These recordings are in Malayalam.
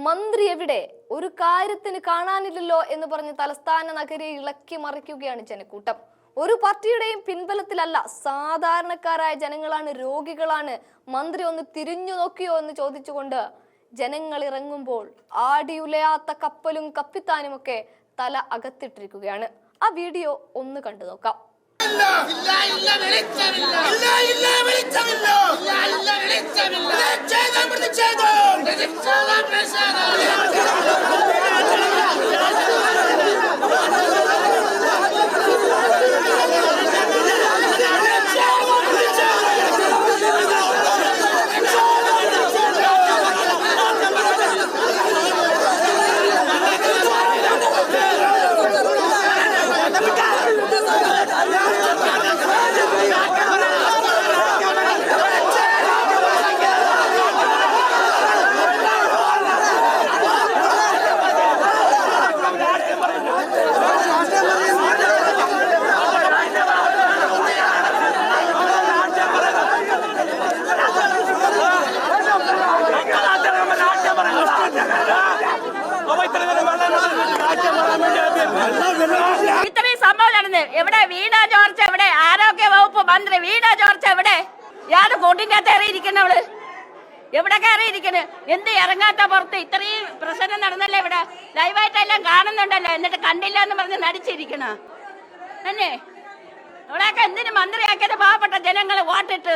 മന്ത്രി എവിടെ? ഒരു കാര്യത്തിന് കാണാനില്ലല്ലോ എന്ന് പറഞ്ഞ് തലസ്ഥാന നഗരിയെ ഇളക്കി മറിക്കുകയാണ് ജനക്കൂട്ടം. ഒരു പാർട്ടിയുടെയും പിൻബലത്തിലല്ല, സാധാരണക്കാരായ ജനങ്ങളാണ്, രോഗികളാണ്. മന്ത്രി ഒന്ന് തിരിഞ്ഞു നോക്കിയോ എന്ന് ചോദിച്ചുകൊണ്ട് ജനങ്ങൾ ഇറങ്ങുമ്പോൾ ആടിയുലയാത്ത കപ്പലും കപ്പിത്താനും ഒക്കെ തല അകത്തിട്ടിരിക്കുകയാണ്. ആ വീഡിയോ ഒന്ന് കണ്ടു നോക്കാം. ഇത്രയും സംഭവം നടന്ന് എവിടെ? വീണ ജോർജ് എവിടെ? ആരോഗ്യ വകുപ്പ് മന്ത്രി വീണ ജോർജ് എവിടെ? യാത് കൂട്ടിന്റെ അകത്ത് കയറിയിരിക്കണവള് എവിടെ കയറിയിരിക്കണ്? എന്ത് ഇറങ്ങാത്ത പുറത്ത്? ഇത്രയും പ്രശ്നം നടന്നല്ലേ ഇവിടെ? ലൈവായിട്ടെല്ലാം കാണുന്നുണ്ടല്ലോ, എന്നിട്ട് കണ്ടില്ല എന്ന് പറഞ്ഞ് നടിച്ചിരിക്കണ തന്നെ. ഇവിടെയൊക്കെ എന്തിനു മന്ത്രിയാക്കിയത്? പാവപ്പെട്ട ജനങ്ങള് വോട്ടിട്ട്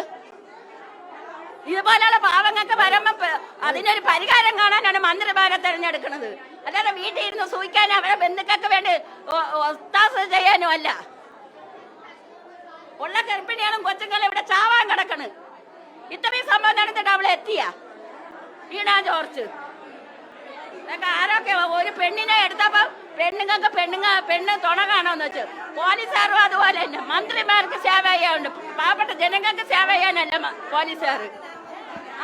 ഇതുപോലെയുള്ള പാവങ്ങൾക്ക് വരുമ്പോ അതിനൊരു പരിഹാരം കാണാനാണ് മന്ത്രിമാരെ തെരഞ്ഞെടുക്കുന്നത്. അല്ലാതെ വീട്ടിൽ ഇരുന്ന് സൂഹിക്കാനും അവരെ ബന്ധുക്കൾക്ക് വേണ്ടി ഒത്താശ ചെയ്യാനും അല്ല. ഉള്ള ഗർഭിണികളും കൊച്ചുങ്ങളും ഇവിടെ ചാവാൻ കിടക്കണ്. ഇത്രയും സംഭവം നടന്നിട്ട് അവളെ എത്തിയ വീണ ജോർജ് ആരൊക്കെ ഒരു പെണ്ണിനെ എടുത്തപ്പോ പെണ്ണുങ്ങൾക്ക് പെണ്ണ് തുണ കാണാന്ന് വെച്ചു. പോലീസുകാരും അതുപോലെ തന്നെ. മന്ത്രിമാർക്ക് സേവ ചെയ്യാനുണ്ട്, പാവപ്പെട്ട ജനങ്ങൾക്ക് സേവ ചെയ്യാനല്ല പോലീസുകാർ.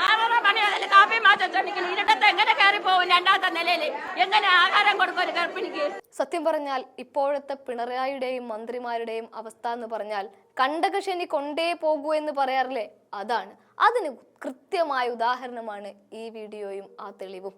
6:30 മണി മുതൽ കാപ്പി മാറ്റം ചൊല്ലിക്കണം. ഇരുട്ടത്ത് എങ്ങനെ കയറി പോകും? രണ്ടാമത്തെ നിലയിൽ എങ്ങനെ ആഹാരം കൊടുക്കും ഒരു ഗർഭിണിക്ക്? സത്യം പറഞ്ഞാൽ ഇപ്പോഴത്തെ പിണറായിയുടെയും മന്ത്രിമാരുടെയും അവസ്ഥ എന്ന് പറഞ്ഞാൽ കണ്ടകശനി കൊണ്ടേ പോകൂ എന്ന് പറയാറില്ലേ, അതാണ്. അതിന് കൃത്യമായ ഉദാഹരണമാണ് ഈ വീഡിയോയും ആ തെളിവും.